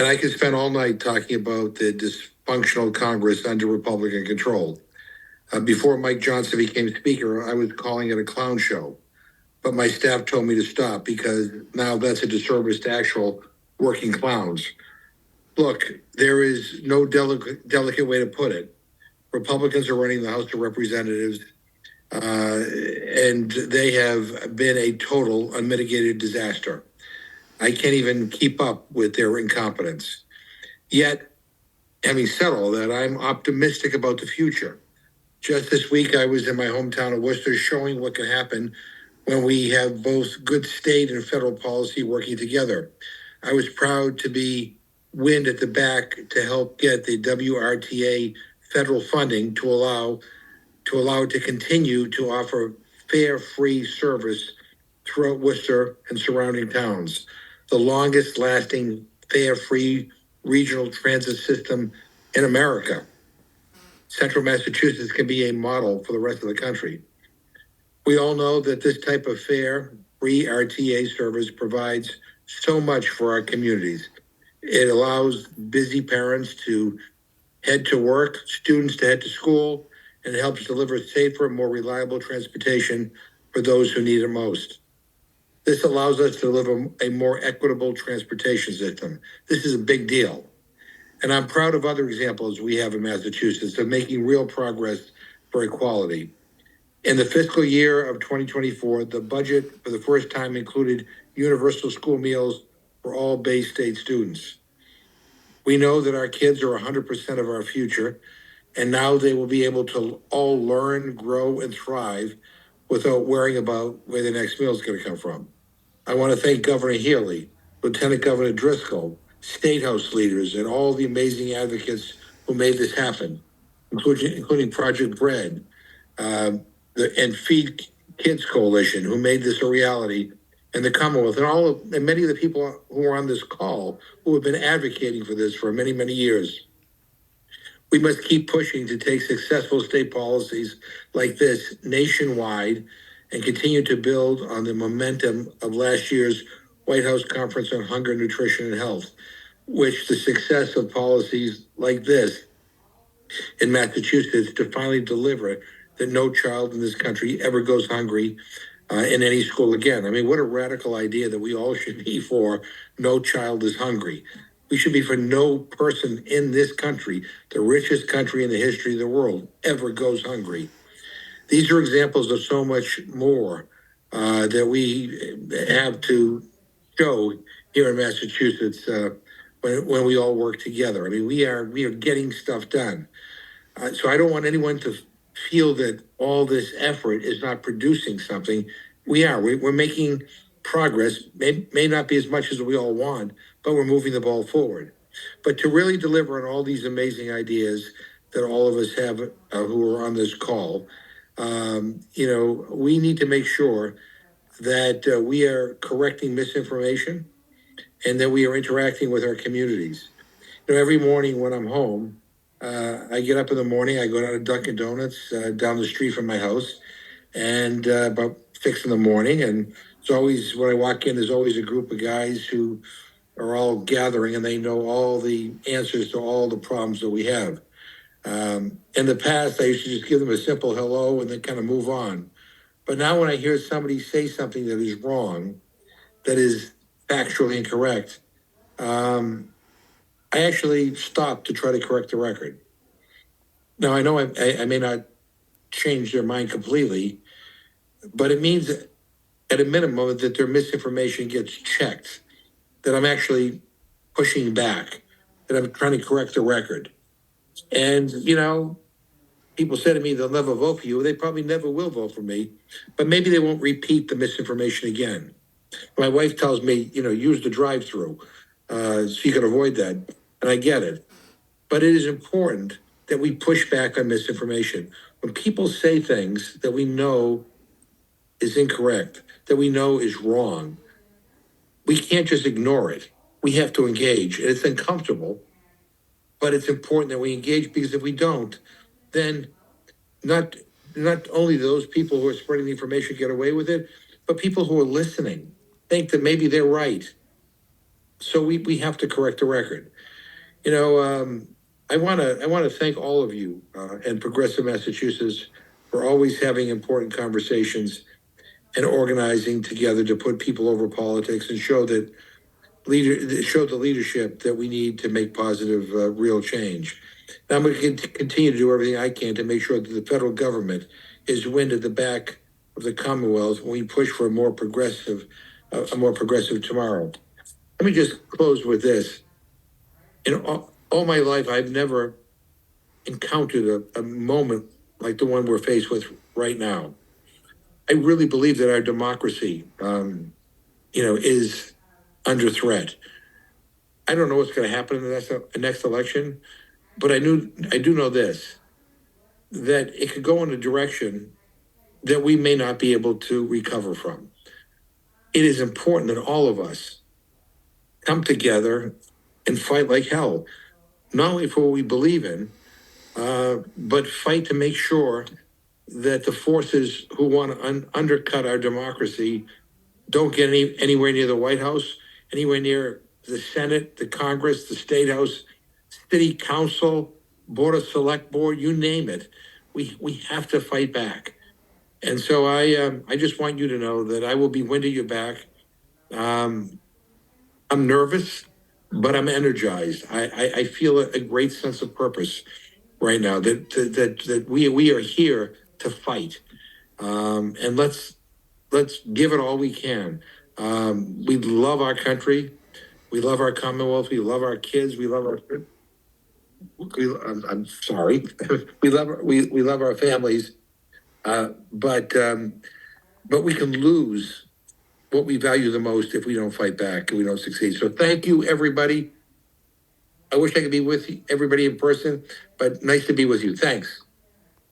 And I could spend all night talking about the dysfunctional Congress under Republican control. Before Mike Johnson became Speaker, I was calling it a clown show. But my staff told me to stop because now that's a disservice to actual working clowns. Look, there is no delicate way to put it. Republicans are running the House of Representatives, and they have been a total unmitigated disaster. I can't even keep up with their incompetence. Yet, having said all that, I'm optimistic about the future. Just this week, I was in my hometown of Worcester showing what can happen when we have both good state and federal policy working together. I was proud to be wind at the back to help get the WRTA federal funding to allow it to continue to offer fare free service throughout Worcester and surrounding towns. The longest lasting fare free regional transit system in America. Central Massachusetts can be a model for the rest of the country. We all know that this type of fare free RTA service provides so much for our communities. It allows busy parents to head to work, students to head to school, and it helps deliver safer, more reliable transportation for those who need it most. This allows us to deliver a more equitable transportation system. This is a big deal. And I'm proud of other examples we have in Massachusetts of making real progress for equality. In the fiscal year of 2024, the budget for the first time included universal school meals for all Bay State students. We know that our kids are 100% of our future, and now they will be able to all learn, grow, and thrive without worrying about where the next meal is going to come from. I want to thank Governor Healy, Lieutenant Governor Driscoll, State House leaders, and all the amazing advocates who made this happen, including Project Bread, and Feed Kids Coalition, who made this a reality, and the Commonwealth, and many of the people who are on this call who have been advocating for this for many, many years. We must keep pushing to take successful state policies like this nationwide and continue to build on the momentum of last year's White House Conference on Hunger, Nutrition, and Health, which the success of policies like this in Massachusetts to finally deliver that no child in this country ever goes hungry in any school again. I mean, what a radical idea that we all should be for no child is hungry. We should be for no person in this country, the richest country in the history of the world, ever goes hungry. These are examples of so much more that we have to show here in Massachusetts when we all work together. I mean, we are getting stuff done. So I don't want anyone to feel that all this effort is not producing something. We're making progress. May not be as much as we all want, but we're moving the ball forward. But to really deliver on all these amazing ideas that all of us have who are on this call, we need to make sure that we are correcting misinformation and that we are interacting with our communities. Every morning when I'm home, I get up in the morning, I go down to Dunkin' Donuts down the street from my house, and about 6 in the morning, and it's always, when I walk in, there's always a group of guys who are all gathering, and they know all the answers to all the problems that we have. In the past, I used to just give them a simple hello and then kind of move on. But now when I hear somebody say something that is wrong, that is factually incorrect, I actually stop to try to correct the record. Now, I know I may not change their mind completely, but it means that at a minimum that their misinformation gets checked, that I'm actually pushing back, that I'm trying to correct the record. And, people say to me they'll never vote for you. They probably never will vote for me, but maybe they won't repeat the misinformation again. My wife tells me, use the drive-through so you can avoid that. And I get it. But it is important that we push back on misinformation. When people say things that we know is incorrect, that we know is wrong, we can't just ignore it. We have to engage. And it's uncomfortable, but it's important that we engage, because if we don't, then not only those people who are spreading the information get away with it, but people who are listening think that maybe they're right. So we have to correct the record. You know, I want to thank all of you and Progressive Massachusetts for always having important conversations and organizing together to put people over politics and show that show the leadership that we need to make positive, real change. And I'm going to continue to do everything I can to make sure that the federal government is wind at the back of the Commonwealth when we push for a more progressive tomorrow. Let me just close with this. In all my life, I've never encountered a moment like the one we're faced with right now. I really believe that our democracy, is under threat. I don't know what's going to happen in the next election, but I do know this, that it could go in a direction that we may not be able to recover from. It is important that all of us come together and fight like hell, not only for what we believe in, but fight to make sure that the forces who want to undercut our democracy don't get anywhere near the White House, anywhere near the Senate, the Congress, the State House, City Council, Board of Select Board, you name it. We have to fight back. And so I just want you to know that I will be winding you back. I'm nervous, but I'm energized. I feel a great sense of purpose right now that we are here to fight. And let's give it all we can. We love our country. We love our Commonwealth. We love our kids. We love our. I'm sorry. We love our families. But we can lose what we value the most if we don't fight back and we don't succeed. So thank you, everybody. I wish I could be with everybody in person, but nice to be with you. Thanks.